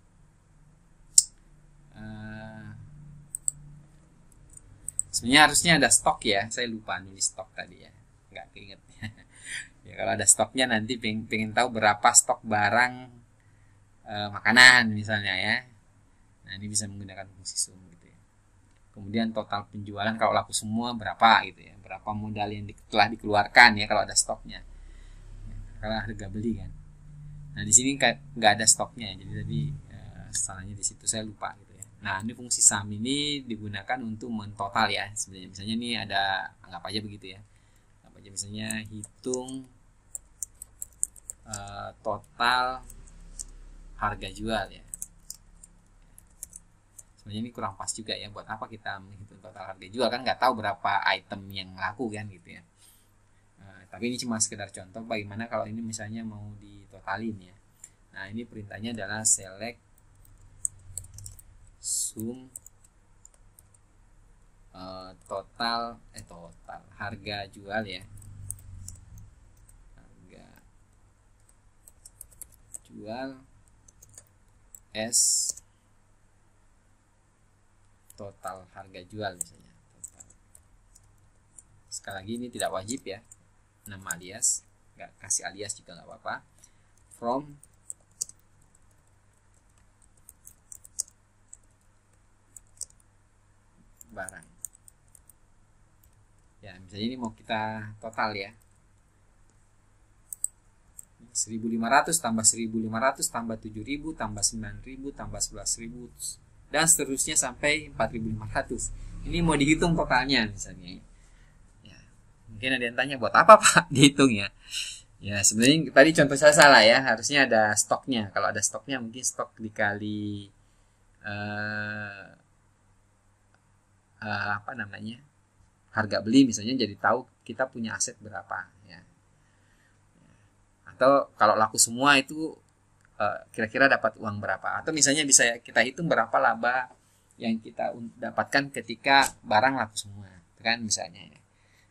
Sebenarnya harusnya ada stok ya. Saya lupa nulis stok tadi ya. Nggak keinget. Ya kalau ada stoknya nanti pengen tahu berapa stok barang makanan misalnya ya. Nah ini bisa menggunakan fungsi sum gitu ya. Kemudian total penjualan kalau laku semua berapa gitu ya. Berapa modal yang telah dikeluarkan ya kalau ada stoknya. Kalau harga beli kan. Nah di sini nggak ada stoknya. Jadi tadi salahnya di situ saya lupa gitu ya. Nah ini fungsi sum ini digunakan untuk mentotal ya. Sebenarnya misalnya ini ada anggap aja begitu ya. Anggap aja misalnya hitung total harga jual ya. Sebenarnya ini kurang pas juga ya. Buat apa kita menghitung total harga jual kan nggak tahu berapa item yang laku kan gitu ya. Tapi ini cuma sekedar contoh bagaimana kalau ini misalnya mau ditotalin ya. Nah ini perintahnya adalah select sum total harga jual ya. Harga jual S total harga jual misalnya. Total. Sekali lagi ini tidak wajib ya. Nama alias, nggak kasih alias juga nggak apa-apa. From barang. Ya, misalnya ini mau kita total ya. 1.500 tambah 1.500 tambah 7.000 tambah 9.000 tambah 11.000 dan seterusnya sampai 4.500. Ini mau dihitung totalnya misalnya. Ya, mungkin ada yang tanya buat apa Pak dihitung ya? Ya sebenarnya tadi contoh saya salah ya. Harusnya ada stoknya. Kalau ada stoknya mungkin stok dikali apa namanya harga beli misalnya, jadi tahu kita punya aset berapa ya. Atau kalau laku semua itu kira-kira dapat uang berapa, atau misalnya bisa kita hitung berapa laba yang kita dapatkan ketika barang laku semua kan misalnya ya.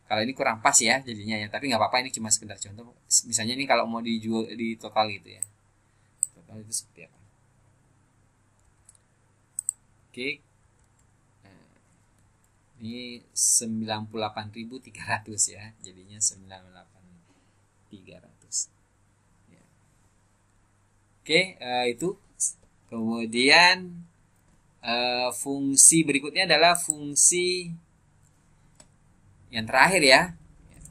Kalau ini kurang pas ya jadinya ya, tapi nggak apa-apa, ini cuma sekedar contoh. Misalnya ini kalau mau dijual di total gitu ya, total itu seperti apa. Oke. Ini 98.300 ya, jadinya 98.300 ya. Oke, itu. Kemudian fungsi berikutnya adalah fungsi yang terakhir ya,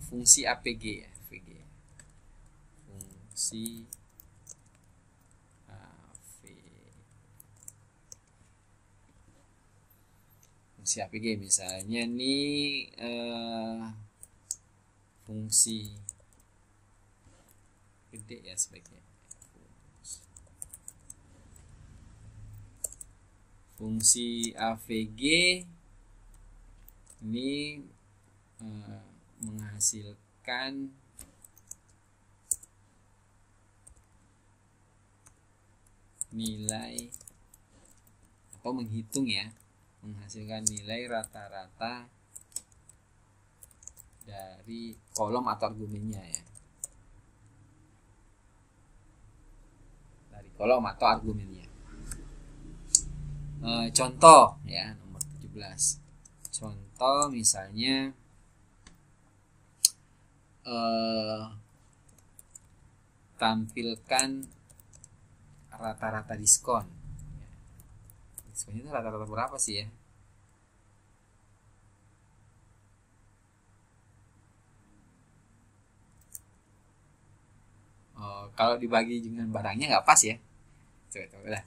fungsi APG ya, fungsi APG misalnya nih fungsi gede ya sebaiknya, fungsi AVG ini menghasilkan nilai atau menghitung ya, menghasilkan nilai rata-rata dari kolom atau argumennya ya, dari kolom atau argumennya. Contoh ya, nomor 17. Contoh misalnya tampilkan rata-rata diskon. Diskonnya itu rata-rata berapa sih ya? Kalau dibagi dengan barangnya nggak pas ya. Coba lah.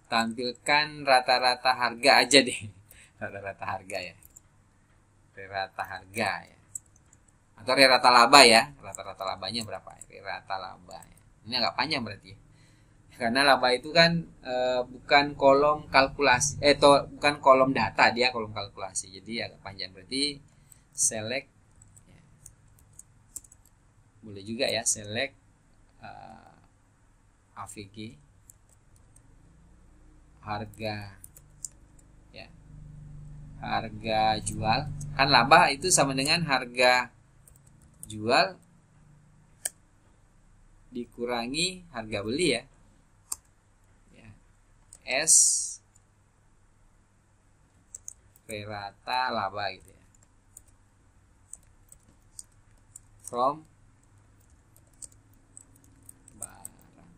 Tampilkan rata-rata harga aja deh. Rata-rata harga ya. Rata harga ya. Atau rata laba ya. Rata-rata labanya berapa? Rata laba ya. Ini agak panjang berarti. Karena laba itu kan bukan kolom kalkulasi, bukan kolom data, dia kolom kalkulasi. Jadi agak panjang, berarti select ya. Boleh juga ya select AVG harga ya, harga jual. Kan laba itu sama dengan harga jual dikurangi harga beli ya. S rata laba gitu ya, from barang.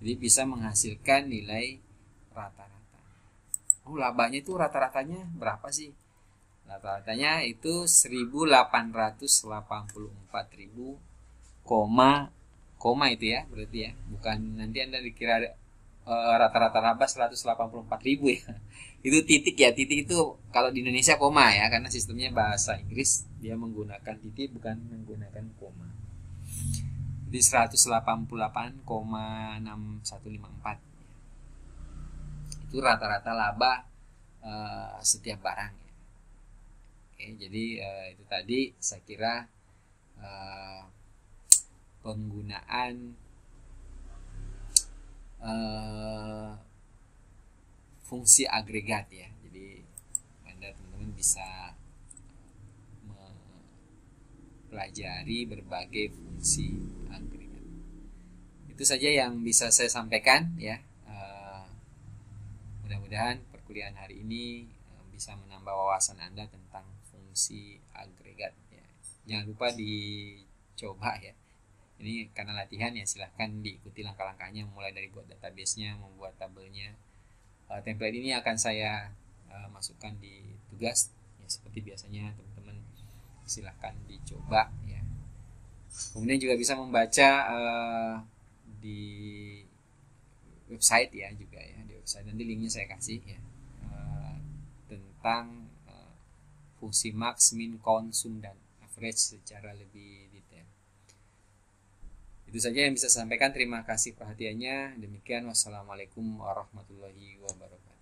Jadi bisa menghasilkan nilai rata-rata. Labanya itu rata-ratanya berapa sih? Rata-ratanya itu 1.884.000 koma itu ya, berarti ya, bukan nanti Anda dikira rata-rata laba 184.000 ya. Itu titik ya, titik itu kalau di Indonesia koma ya, karena sistemnya bahasa Inggris dia menggunakan titik bukan menggunakan koma. Jadi 188,6154 itu rata-rata laba setiap barang ya. Oke, jadi itu tadi saya kira penggunaan fungsi agregat ya. Jadi Anda teman-teman bisa mempelajari berbagai fungsi agregat. Itu saja yang bisa saya sampaikan ya. Mudah-mudahan perkuliahan hari ini bisa menambah wawasan Anda tentang fungsi agregat ya. Jangan lupa dicoba ya. Ini karena latihan ya, silahkan diikuti langkah-langkahnya, mulai dari buat database-nya, membuat tabelnya. Template ini akan saya masukkan di tugas ya, seperti biasanya teman-teman silahkan dicoba ya. Kemudian juga bisa membaca di website ya juga ya, di website nanti linknya saya kasih ya, tentang fungsi max, min, konsum, dan average secara lebih detail. Itu saja yang bisa saya sampaikan. Terima kasih perhatiannya. Demikian, wassalamualaikum warahmatullahi wabarakatuh.